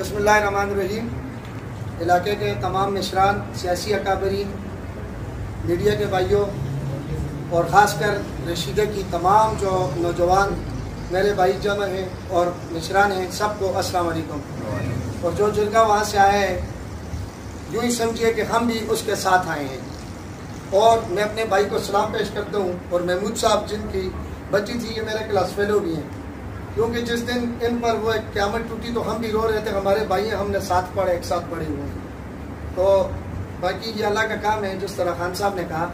बिस्मिल्लाहिर्रहमानिर्रहीम। इलाके के तमाम मिशरान, सियासी अकाबरीन, मीडिया के भाइयों और ख़ासकर रशीदे की तमाम जो नौजवान मेरे भाई जमा हैं और मिशरान हैं, सबको अस्सलाम वालेकुम। और जो जिनका वहाँ से आया है, यूँ ही समझिए कि हम भी उसके साथ आए हैं। और मैं अपने भाई को सलाम पेश करता हूँ। और महमूद साहब जिनकी बच्ची थी, ये मेरे क्लास फेलो भी हैं, क्योंकि जिस दिन इन पर वो एक क़यामत टूटी तो हम भी रो रहे थे। हमारे भाई हैं, हमने साथ पढ़े, एक साथ पढ़े हुए हैं। तो बाकी ये अल्लाह का काम है। जिस तरह खान साहब ने कहा,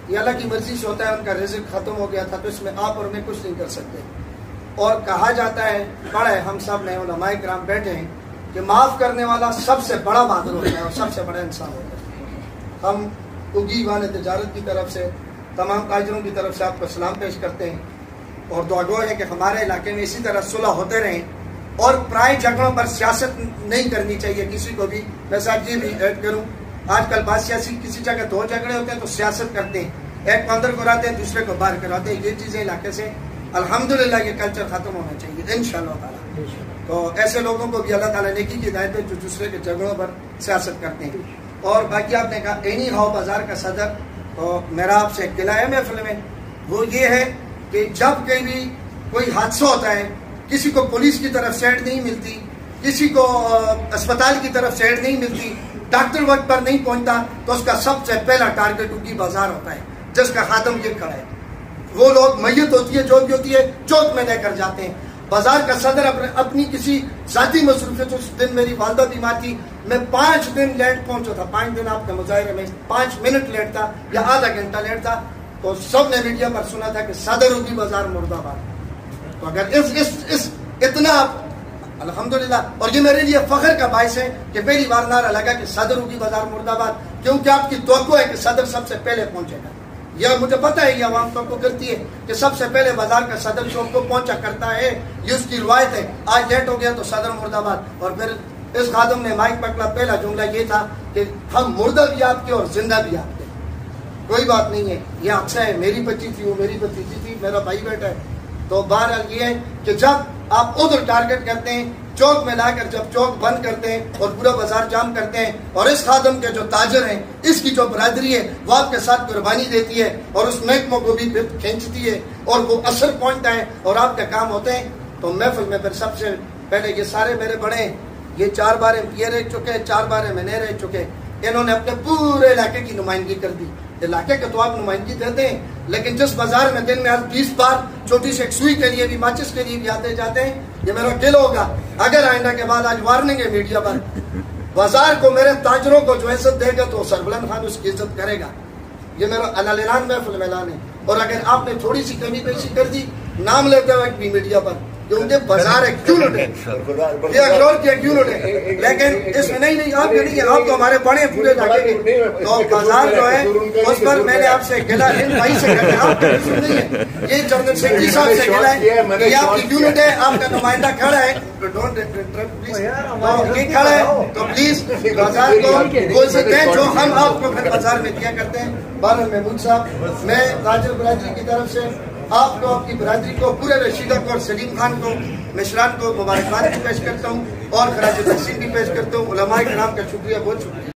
ये अल्लाह की मर्जी से होता है। उनका रिज़्क़ ख़त्म हो गया था, तो इसमें आप और मैं कुछ नहीं कर सकते। और कहा जाता है, पढ़ा है, हम सब ने उलमाए किराम बैठे हैं कि माफ़ करने वाला सबसे बड़ा बहादुर होता है और सबसे बड़ा इंसान होता है। हम उगी वाले तजारत की तरफ से, तमाम ताजरों की तरफ से आपको सलाम पेश करते हैं और दुआगो है कि हमारे इलाके में इसी तरह सुलह होते रहें और प्राय झगड़ों पर सियासत नहीं करनी चाहिए किसी को भी। मैं साहब जी भी ऐड करूँ, आजकल बात सियासी, किसी जगह दो झगड़े होते हैं तो सियासत करते हैं, एक को अंदर कराते हैं, दूसरे को बाहर कराते हैं। ये चीज़ें इलाके से अल्हम्दुलिल्लाह ये कल्चर ख़त्म होना चाहिए इंशाअल्लाह ताला। तो ऐसे लोगों को भी अल्लाह ताला नेकी की हिदायत है जो दूसरे के झगड़ों पर सियासत करते हैं। और बाकी आपने कहा एनी हाउ बाजार का सदर, तो मेरा आपसे एक गिला है महफिल में, वो ये है कि जब कहीं भी कोई हादसा होता है, किसी को पुलिस की तरफ से ऐड नहीं मिलती, किसी को अस्पताल की तरफ से ऐड नहीं मिलती, डॉक्टर वक्त पर नहीं पहुंचता, तो उसका सबसे पहला टारगेट उनकी बाजार होता है, जिसका खातम ये खड़ा है। वो लोग मैयत होती है, जो भी होती है, चौक में लेकर जाते हैं। बाजार का सदर अपनी किसी जाती मसरूफियत, उस दिन मेरी वालदा बीमार थी, मैं 5 दिन लेट पहुंचा था। 5 दिन आपके मुजाहिरे में 5 मिनट लेट था या आधा घंटा लेट था, तो सब ने मीडिया पर सुना था कि सदर उगी बाजार मुर्दाबाद। तो अगर इस इतना अल्हम्दुलिल्लाह, और ये मेरे लिए फख्र का बायस है कि पहली बार नारा लगा कि सदर उगी बाजार मुर्दाबाद, क्योंकि आपकी तवक्को है कि सदर सबसे पहले पहुंचेगा। यह मुझे पता है, ये आवाम तवक्को करती है कि सबसे पहले बाजार का सदर चौक को पहुंचा करता है, ये उसकी रिवायत है। आज लेट हो गया तो सदर मुर्दाबाद। और फिर इस खादम ने माइक पकड़ा, पहला जुमला ये था कि हम मुर्दा भी आपके और जिंदा भी आपके, कोई बात नहीं है, ये अच्छा है। मेरी बच्ची थी, वो मेरी भतीजी थी, मेरा भाई बेटा है। तो बहरहाल ये है कि जब आप उधर टारगेट करते हैं, चौक में लाकर जब चौक बंद करते हैं और पूरा बाजार जाम करते हैं, और इस खादम के जो ताजर हैं, इसकी जो बरादरी है, वो आपके साथ कुर्बानी देती है और उस महकमों को भी खींचती है और वो असर पहुंचता है और आपके काम होते हैं। तो महफिल में फिर सबसे पहले ये सारे मेरे बड़े, ये 4 बार ये रह चुके, 4 बार मैंने रह चुके, इन्होंने अपने पूरे इलाके की नुमाइंदगी कर दी। इलाके के तो आप नुमाइंदगी देते हैं, लेकिन जिस बाजार में दिन में आज 20 बार छोटी से एक सुई के लिए भी, माचिस के लिए भी आते जाते हैं, ये मेरा दिल होगा अगर आइंदा के बाद, आज वार्निंग है मीडिया पर, बाजार को मेरे ताजरों को जो इज्जत देगा तो सरबुलंद खान उसकी इज्जत करेगा। ये मेरा अलान महफिल में ऐलान है। और अगर आपने थोड़ी सी कमी पेशी कर दी नाम लेते हुए भी मीडिया पर, क्योंकि बाजार है क्यों लुटे, ये अखरोट के क्यों लुटे, लेकिन इसमें नहीं आप नहीं है, आप तो हमारे बड़े पूरे इलाके के। तो बाजार जो है उस पर मैंने आपसे गिला, इन भाई से गिला, आप नहीं है, ये जनरल सेक्रेटरी साहब से गिला है, ये आपकी क्यों लुटे, आपका नुमाइंदा खड़ा है, डोंट प्लीज, ये खड़ा है तो प्लीज बाजार को बोल सकते हैं जो हम आपको फिर बाजार में दिया करते हैं। बारह महमूद साहब, मैं ताजर बरादरी की तरफ से आपको, आपकी बरादरी को, पूरे रशीदा को और सलीम खान को, मिशरान को मुबारकबाद भी पेश करता हूँ और खराज तहसीन भी पेश करता हूँ। उलमाए किराम का शुक्रिया, बहुत शुक्रिया।